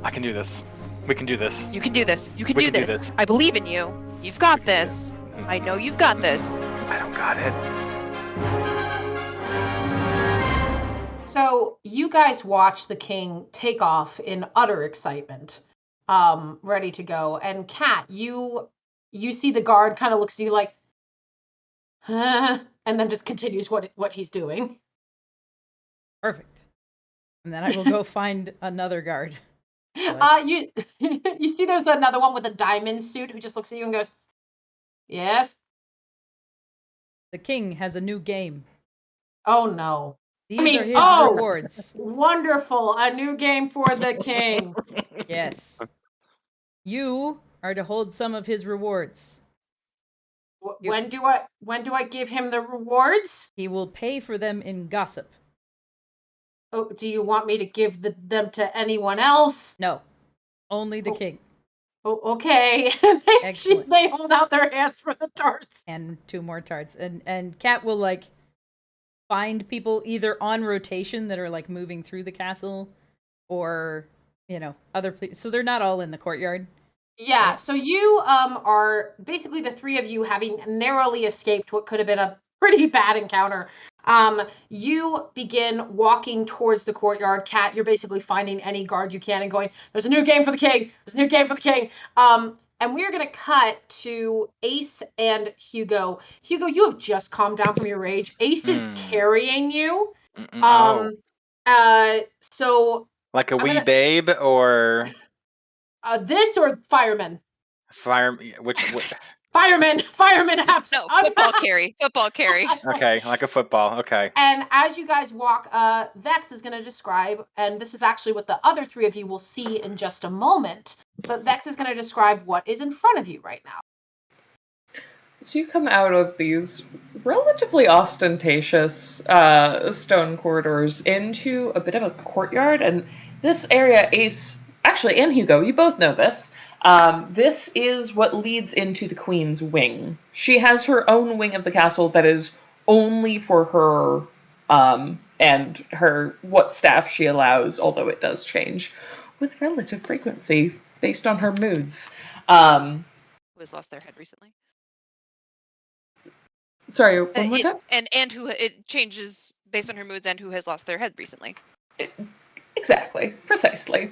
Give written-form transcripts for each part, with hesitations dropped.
I can do this. We can do this. You can do this. You can We do can do this. this. I believe in you. You've got this. I know you've got this. I don't got it. So you guys watch the king take off in utter excitement, ready to go. And Kat, you see the guard kind of looks at you like, huh, and then just continues what he's doing. Perfect. And then I will go find another guard. You you see there's another one with a diamond suit who just looks at you and goes, yes? The king has a new game. Oh no. These are his rewards. Wonderful. A new game for the king. Yes. You are to hold some of his rewards. When do I give him the rewards? He will pay for them in gossip. Oh, do you want me to give them to anyone else? No. Only the king. Oh, okay. Excellent. They hold out their hands for the tarts. And 2 more tarts. And Kat will, like, find people either on rotation that are, like, moving through the castle or, you know, other places. So they're not all in the courtyard. Yeah, so you are basically the 3 of you having narrowly escaped what could have been a pretty bad encounter. You begin walking towards the courtyard. Kat, you're basically finding any guard you can and going, there's a new game for the king. There's a new game for the king. And we're going to cut to Ace and Hugo. Hugo, you have just calmed down from your rage. Ace is carrying you. So like a wee babe or this or fireman? Which Fireman. No, football carry. Okay, like a football. Okay. And as you guys walk, Vex is going to describe, and this is actually what the other 3 of you will see in just a moment, but Vex is going to describe what is in front of you right now. So you come out of these relatively ostentatious stone corridors into a bit of a courtyard, and this area, Ace, actually, and Hugo, you both know this. This is what leads into the Queen's wing. She has her own wing of the castle that is only for her and her what staff she allows, although it does change with relative frequency based on her moods. Who has lost their head recently? Sorry, one more time? And who it changes based on her moods and who has lost their head recently. Exactly, precisely.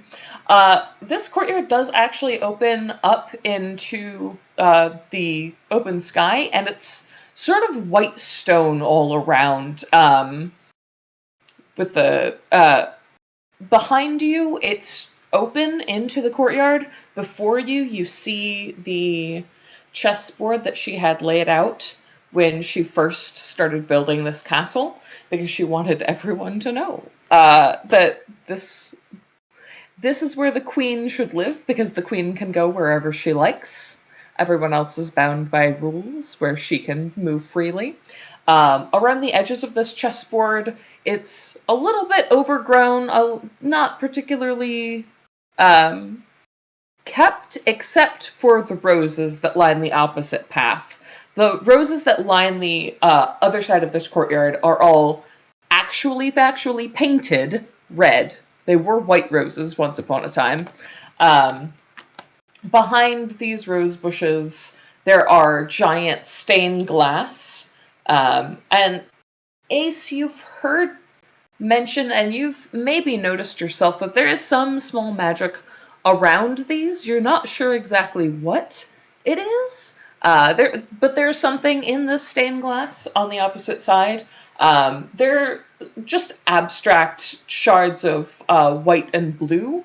This courtyard does actually open up into the open sky, and it's sort of white stone all around. With the behind you, it's open into the courtyard. Before you, you see the chessboard that she had laid out when she first started building this castle, because she wanted everyone to know that this is where the queen should live, because the queen can go wherever she likes. Everyone else is bound by rules where she can move freely. Around the edges of this chessboard, it's a little bit overgrown, not particularly kept, except for the roses that line the opposite path. The roses that line the other side of this courtyard are all factually painted red. They were white roses once upon a time. Behind these rose bushes, there are giant stained glass. And Ace, you've heard mention, and you've maybe noticed yourself, that there is some small magic around these. You're not sure exactly what it is. But there's something in this stained glass on the opposite side. They're just abstract shards of white and blue,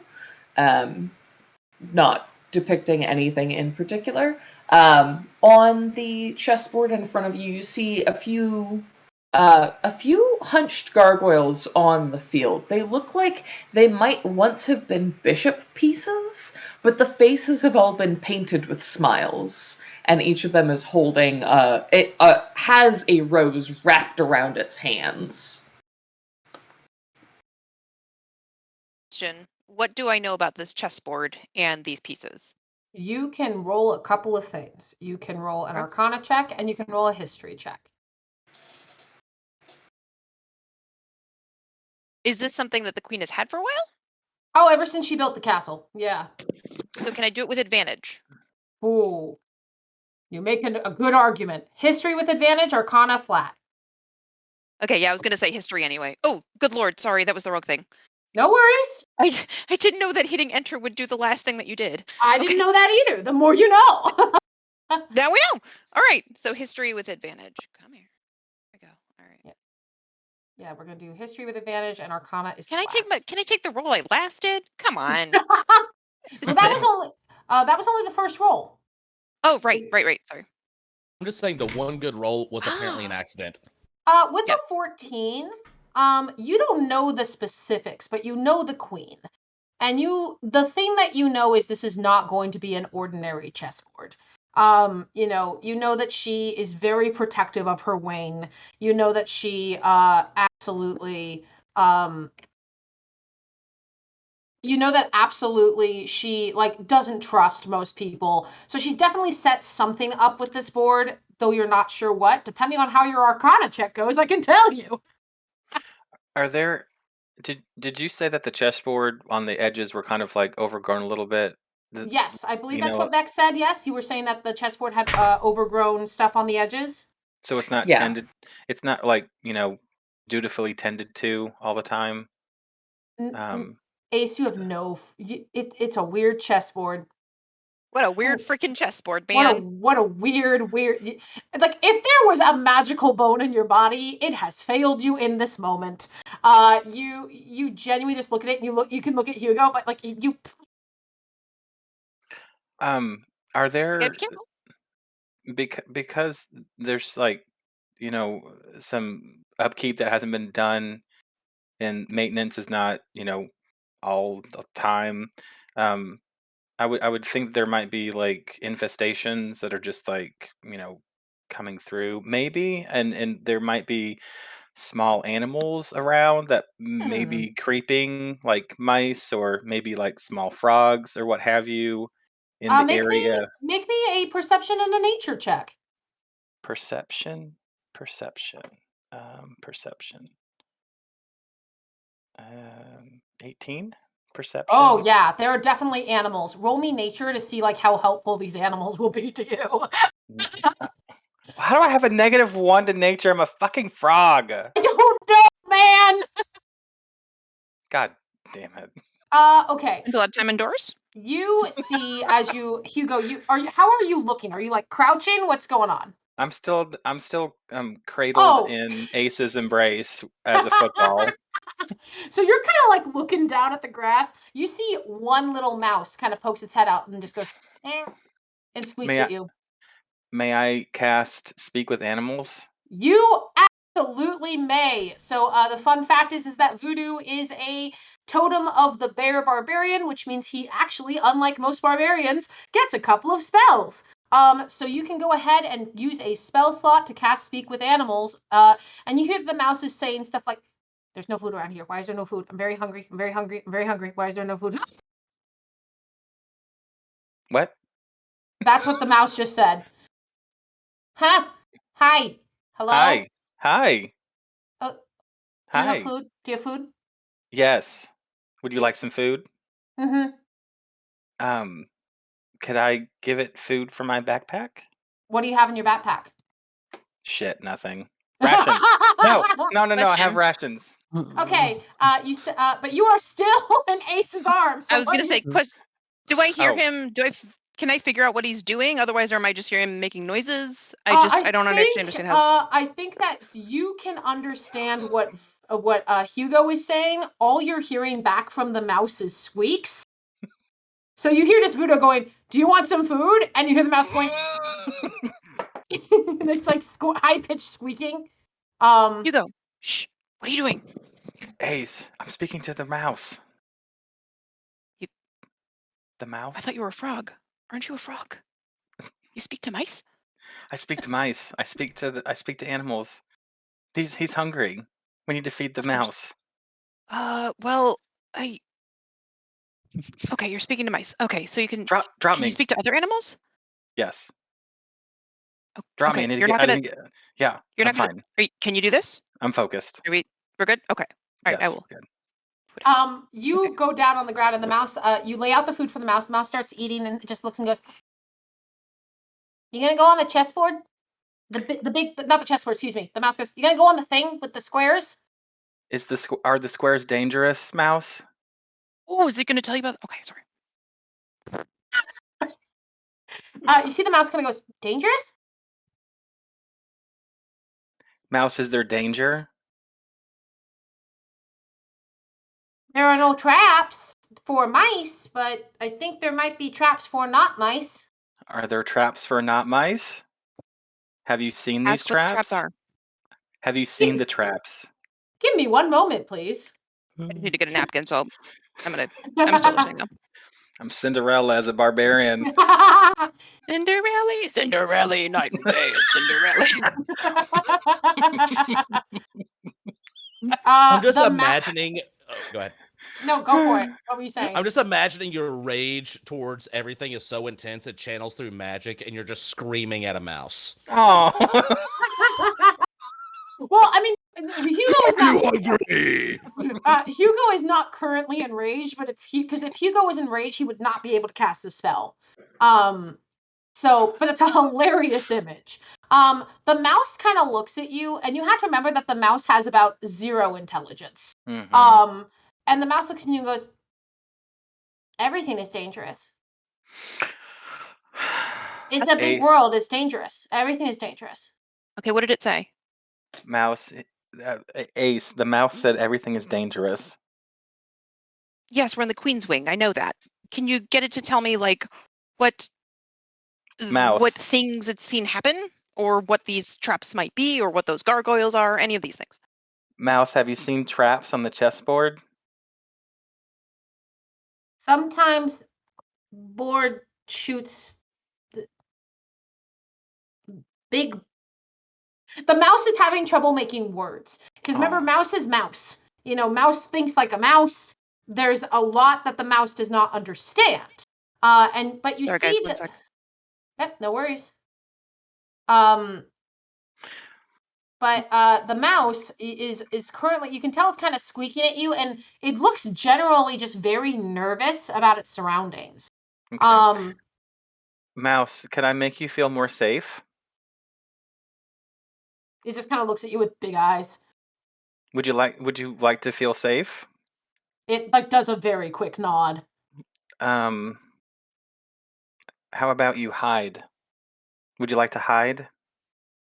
not depicting anything in particular. On the chessboard in front of you, you see a few hunched gargoyles on the field. They look like they might once have been bishop pieces, but the faces have all been painted with smiles, and each of them is holding has a rose wrapped around its hands. Question: what do I know about this chessboard and these pieces? You can roll a couple of things. You can roll an Arcana check, and you can roll a History check. Is this something that the queen has had for a while? Oh, ever since she built the castle. Yeah. So can I do it with advantage? Ooh. You're making a good argument. History with advantage, Arcana flat. Okay, yeah, I was gonna say history anyway. Oh, good lord, sorry, that was the wrong thing. No worries. I didn't know that hitting enter would do the last thing that you did. I Okay. didn't know that either. The more you know. Now we know. All right, so history with advantage. Come here. There we go. All right. Yeah, we're gonna do history with advantage, and Arcana is. Can I flat. take the role I last did? Come on. Well, that was only the first roll. Oh, right. Sorry. I'm just saying the one good roll was apparently an accident. With Yes. the 14, you don't know the specifics, but you know the queen. And the thing that you know is this is not going to be an ordinary chessboard. You know that she is very protective of her wing. You know that she absolutely she like doesn't trust most people. So she's definitely set something up with this board, though you're not sure what. Depending on how your Arcana check goes, I can tell you. Are there? Did you say that the chessboard on the edges were kind of like overgrown a little bit? Yes, I believe you that's know- what Beck said. Yes, you were saying that the chessboard had overgrown stuff on the edges. So it's not Yeah. tended. It's not like dutifully tended to all the time. Ace, you have it's a weird chessboard. What a weird freaking chessboard, What man. a weird like if there was a magical bone in your body, it has failed you in this moment. You genuinely just look at it and you can look at Hugo, but like you. Are You there gotta be careful. because there's like some upkeep that hasn't been done and maintenance is not all the time. I would think there might be like infestations that are just like coming through maybe, and there might be small animals around that may be creeping, like mice or maybe like small frogs or what have you in the area. Make me a perception and a nature check. Perception. 18 perception. Oh yeah, there are definitely animals. Roll me nature to see like how helpful these animals will be to you. How do I have a -1 to nature? I'm a fucking frog. I don't know, man. God damn it. Okay. Spend a lot of time indoors? You see as Hugo, how are you looking? Are you like crouching? What's going on? I'm still cradled Oh. in Ace's embrace as a football. So you're kind of like looking down at the grass. You see one little mouse kind of pokes its head out and just goes, and squeaks at you. May I cast Speak with Animals? You absolutely may. So the fun fact is that voodoo is a totem of the bear barbarian, which means he actually, unlike most barbarians, gets a couple of spells. So you can go ahead and use a spell slot to cast Speak with Animals, and you hear the mouses saying stuff like, "There's no food around here. Why is there no food? I'm very hungry. I'm very hungry. I'm very hungry. Why is there no food?" What? That's what the mouse just said. Huh? Hi. Hello? Hi. Do you Hi. have food? Do you have food? Yes. Would you like some food? Mm-hmm. Could I give it food for my backpack? What do you have in your backpack? Shit, nothing. Rations. No. I have rations. Okay. But you are still in Ace's arms. So I was gonna say, do I hear him? Can I figure out what he's doing? Otherwise, or am I just hearing him making noises? I don't understand how. I think that you can understand what Hugo is saying. All you're hearing back from the mouse is squeaks. So you hear this voodoo going, "Do you want some food?" And you hear the mouse going. There's like high-pitched squeaking. Hugo, shh! What are you doing? Ace, I'm speaking to the mouse. The mouse? I thought you were a frog. Aren't you a frog? You speak to mice? I speak to mice. I speak to animals. He's hungry. We need to feed the mouse. Well, okay, you're speaking to mice. Okay, so you can drop can me. You speak to other animals? Yes. Oh, Drop okay. me. You're not gonna. Yeah. You're I'm not fine. Can you do this? I'm focused. We're good. Okay. All right. Yes, I will good. You go down on the ground, and the mouse. You lay out the food for the mouse. The mouse starts eating, and it just looks and goes. You gonna go on the chessboard? The big, not the chessboard. Excuse me. The mouse goes. You gonna go on the thing with the squares? Are the squares dangerous, mouse? Oh, is it going to tell you about? Okay, sorry. You see the mouse kind of goes, dangerous? Mouse, is there danger? There are no traps for mice, but I think there might be traps for not mice. Are there traps for not mice? Have you seen these Ask what the traps traps? are. Have you seen the traps? Give me one moment, please. I need to get a napkin, so I'm still listening though. I'm Cinderella as a barbarian. Cinderella, night and day, Cinderella. I'm just imagining. Go ahead. No, go for it. What were you saying? I'm just imagining your rage towards everything is so intense it channels through magic, and you're just screaming at a mouse. Oh. Well, I mean, Hugo is not. Hungry? Hugo is not currently enraged, but if Hugo was enraged, he would not be able to cast the spell. But it's a hilarious image. The mouse kind of looks at you, and you have to remember that the mouse has about 0 intelligence. Mm-hmm. And the mouse looks at you and goes, "Everything is dangerous. It's a big world. It's dangerous. Everything is dangerous." Okay, what did it say? Mouse, Ace, the mouse said everything is dangerous. Yes, we're in the Queen's Wing. I know that. Can you get it to tell me, like, what things it's seen happen, or what these traps might be, or what those gargoyles are, any of these things? Mouse, have you seen traps on the chessboard? Sometimes board shoots big. The mouse is having trouble making words. Because remember, mouse is mouse. Mouse thinks like a mouse. There's a lot that the mouse does not understand. But you Sorry, see guys, one sec. Yep, no worries. But the mouse is currently, you can tell it's kind of squeaking at you, and it looks generally just very nervous about its surroundings. Okay. Mouse, can I make you feel more safe? It just kind of looks at you with big eyes. Would you like to feel safe? It does a very quick nod. How about you hide? Would you like to hide?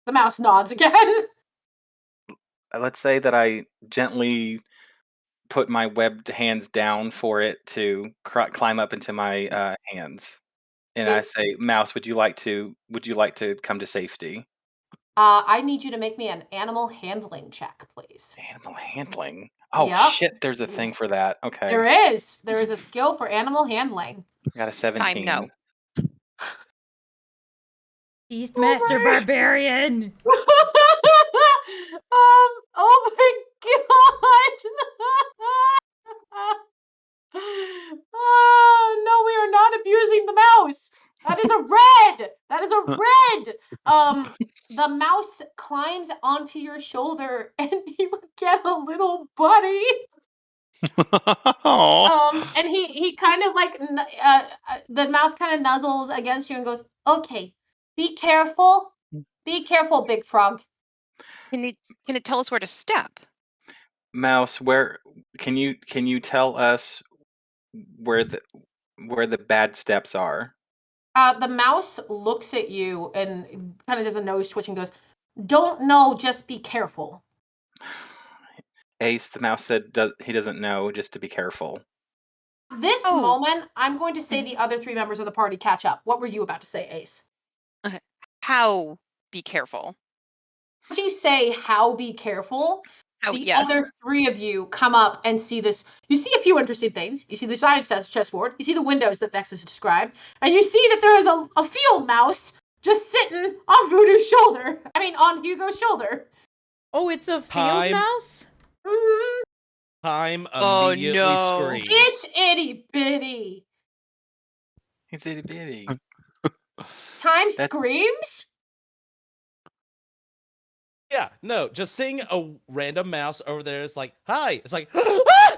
The mouse nods again. Let's say that I gently put my webbed hands down for it to climb up into my hands, and I say, "Mouse, would you like to come to safety?" I need you to make me an animal handling check, please. Animal handling? Oh, Yep. shit, there's a thing for that. Okay. There is. There is a skill for animal handling. I got a 17. No. Beastmaster Barbarian! Oh my god! Oh, no, we are not abusing the mouse. That is a red. That is a red. The mouse climbs onto your shoulder, and you get a little buddy. And he kind of like the mouse kind of nuzzles against you and goes, "Okay, be careful. Be careful, big frog." Can it tell us where to step? Mouse, where can you tell us where the bad steps are? The mouse looks at you and kind of does a nose twitch and goes, "Don't know, just be careful." Ace, the mouse said he doesn't know, just to be careful. This moment, I'm going to say the other 3 members of the party catch up. What were you about to say, Ace? Okay. How be careful? As you say, how be careful, other 3 of you come up and see this. You see a few interesting things. You see the giant chessboard. You see the windows that Vex has described. And you see that there is a field mouse just sitting on Voodoo's shoulder. I mean, on Hugo's shoulder. Oh, it's a field mouse? Mm-hmm. Time immediately screams. It's itty bitty. It's itty bitty. Time screams? Yeah, no, just seeing a random mouse over there is like, hi. It's like, ah!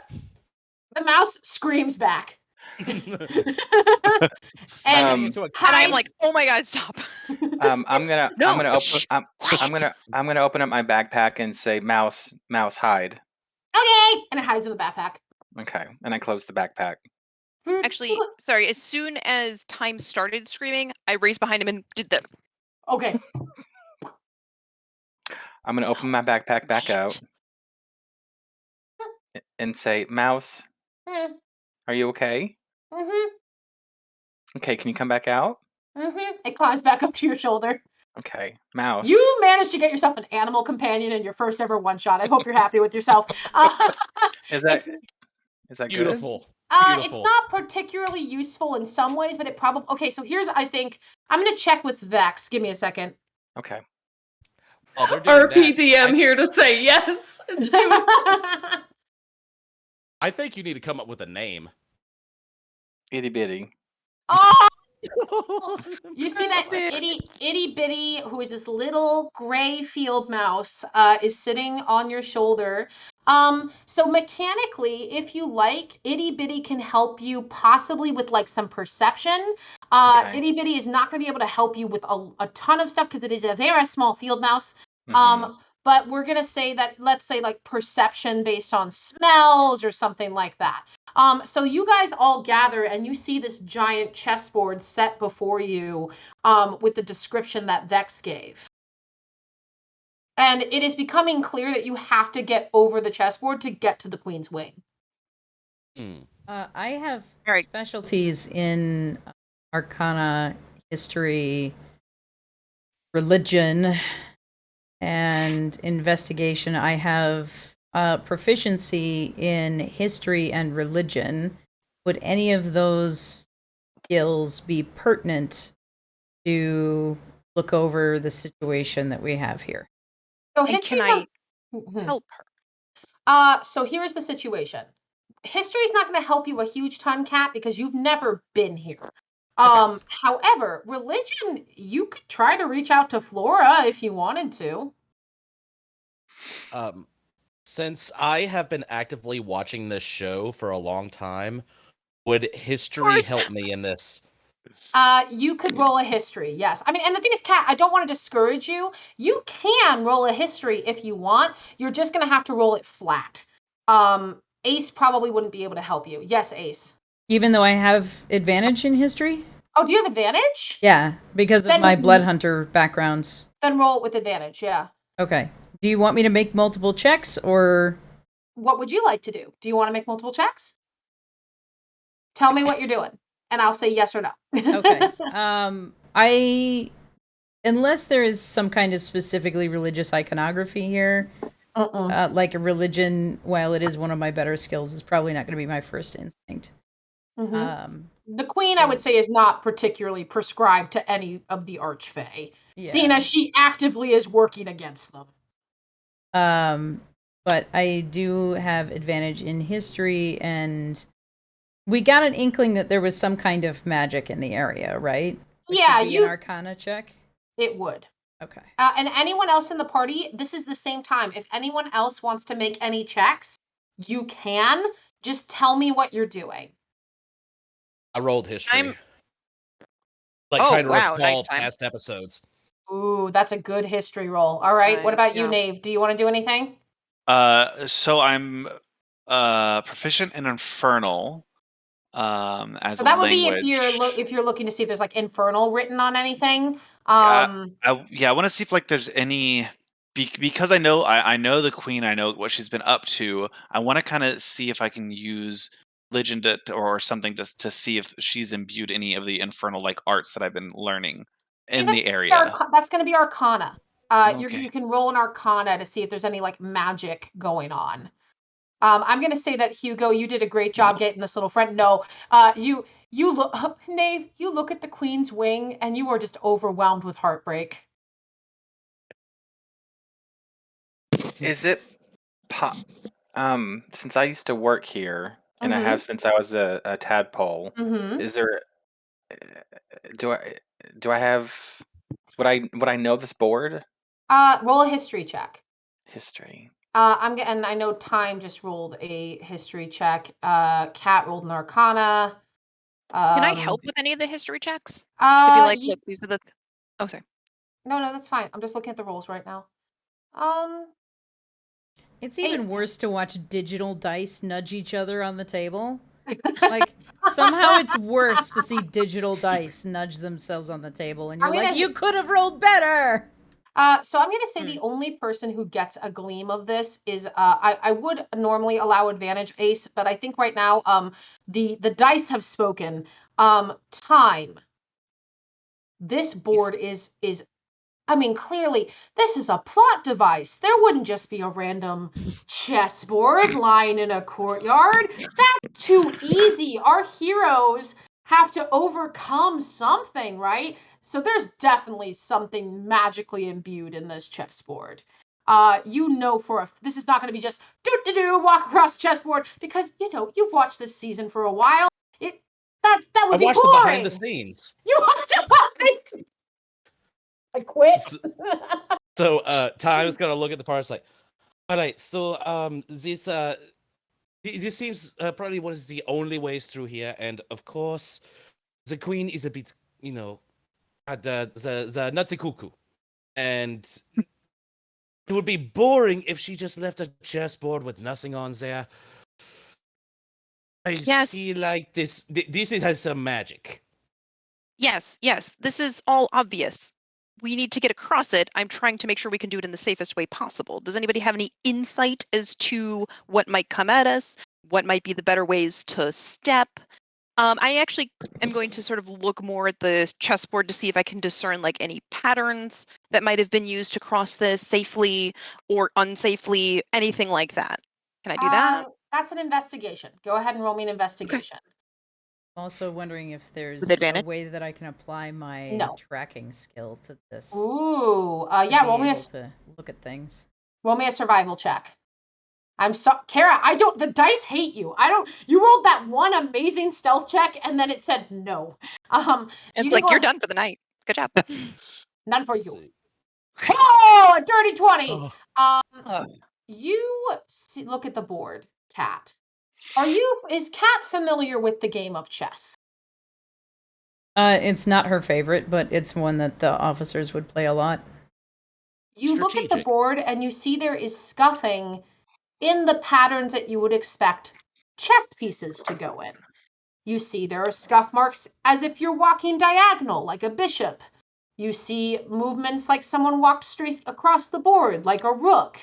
The mouse screams back. and Um, Into a And I'm hides. like, oh my god, stop. I'm gonna No. I'm gonna I'm gonna open up my backpack and say, "Mouse, mouse, hide." Okay, and it hides in the backpack. Okay, and I close the backpack. Actually, sorry, as soon as Time started screaming, I raced behind him and did that. Okay. I'm gonna open my backpack back out and say, "Mouse, Mm-hmm. are you okay? Okay, can you come back out?" It climbs back up to your shoulder. Okay, Mouse. You managed to get yourself an animal companion in your first ever one shot. I hope you're happy with yourself. Is that good? Beautiful. It's not particularly useful in some ways, but it probably... Okay, so here's, I think... I'm going to check with Vex. Give me a second. Okay. While they're doing RPDM here to say yes. It's beautiful. I think you need to come up with a name. Itty bitty. Oh! You see that itty bitty, who is this little gray field mouse, is sitting on your shoulder. So mechanically, if you like, itty bitty can help you possibly with like some perception. Okay. Itty bitty is not going to be able to help you with a ton of stuff because it is a very small field mouse. But we're going to say that, let's say like perception based on smells or something like that. So you guys all gather and you see this giant chessboard set before you with the description that Vex gave. And it is becoming clear that you have to get over the chessboard to get to the Queen's Wing. I have specialties in Arcana, history, religion, and investigation. I have proficiency in history and religion. Would any of those skills be pertinent to look over the situation that we have here? So And can I help her? So here's the situation. History is not going to help you a huge ton, Kat, because you've never been here. Okay. However, religion, you could try to reach out to Flora if you wanted to. Since I have been actively watching this show for a long time, would history help me in this? You could roll a history, yes. I mean, and the thing is, Kat, I don't want to discourage you. You can roll a history if you want. You're just going to have to roll it flat. Ace probably wouldn't be able to help you. Yes, Ace. Even though I have advantage in history? Oh, do you have advantage? Yeah, because of my blood hunter backgrounds. Then roll it with advantage, yeah. Okay. Do you want me to make multiple checks, or... What would you like to do? Do you want to make multiple checks? Tell me what you're doing, and I'll say yes or no. Okay. Unless there is some kind of specifically religious iconography here, like a religion, while it is one of my better skills, is probably not going to be my first instinct. The Queen, I would say, is not particularly prescribed to any of the Archfey, seeing as she actively is working against them. But I do have advantage in history, and we got an inkling that there was some kind of magic in the area, right? Which would be an Arcana check? It would. Okay. And anyone else in the party, this is the same time. If anyone else wants to make any checks, you can. Just tell me what you're doing. I rolled history. Trying to recall nice past episodes. Ooh, that's a good history roll. All right. What about you, Nave? Do you want to do anything? So I'm proficient in Infernal as so that a would language. be if you're looking to see if there's like Infernal written on anything. I want to see if like there's any because I know the Queen, I know what she's been up to. I want to kind of see if I can use religion or something to see if she's imbued any of the infernal like arts that I've been learning in the area. That's going to be Arcana. You can roll an Arcana to see if there's any like magic going on. I'm going to say that Hugo, you did a great job getting this little friend. No, you look, Nave, you look at the Queen's Wing and you are just overwhelmed with heartbreak. Is it since I used to work here and I have since I was a tadpole, is there do I have would I know this board? Roll a history check. History. and I know Time just rolled a history check. Cat rolled an Arcana. Can I help with any of the history checks? To be like, look, these are the. Oh, sorry. No, that's fine. I'm just looking at the rolls right now. It's even worse to watch digital dice nudge each other on the table. Like, somehow it's worse to see digital dice nudge themselves on the table, and you're like, you could have rolled better! So I'm going to say the only person who gets a gleam of this is, I would normally allow advantage, Ace, but I think right now, the dice have spoken. Time. This board is I mean, clearly, this is a plot device. There wouldn't just be a random chessboard lying in a courtyard. That's too easy. Our heroes have to overcome something, right? So there's definitely something magically imbued in this chessboard. This is not going to be just walk across chessboard, because you've watched this season for a while. That would be boring. I watched the behind the scenes. You watched the behind. I quit. So Time's gonna look at the parts like, all right, so this seems probably one of the only ways through here, and of course the queen is a bit, the nutty cuckoo, and it would be boring if she just left a chessboard with nothing on there. I see, like this has some magic. Yes, this is all obvious. We need to get across it. I'm trying to make sure we can do it in the safest way possible. Does anybody have any insight as to what might come at us? What might be the better ways to step? I actually am going to sort of look more at the chessboard to see if I can discern like any patterns that might have been used to cross this safely or unsafely, anything like that. Can I do that? That's an investigation. Go ahead and roll me an investigation. Okay. I'm also wondering if there's a way that I can apply my tracking skill to this. Ooh, yeah. Roll me to look at things. Roll me a survival check. I'm sorry, Kara. The dice hate you. You rolled that one amazing stealth check, and then it said no. It's like you're done for the night. Good job. None for you. Oh, a dirty 20. You look at the board, Cat. Is Cat familiar with the game of chess? It's not her favorite, but it's one that the officers would play a lot. You look at the board and you see there is scuffing in the patterns that you would expect chess pieces to go in. You see there are scuff marks as if you're walking diagonal, like a bishop. You see movements like someone walked straight across the board, like a rook.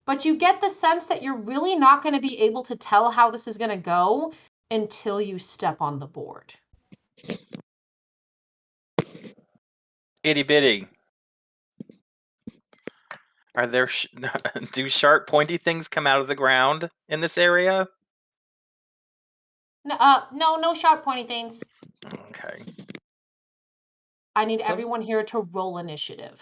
But you get the sense that you're really not going to be able to tell how this is going to go until you step on the board. Itty bitty. Are there do sharp pointy things come out of the ground in this area? No sharp pointy things. Okay. I need everyone here to roll initiative.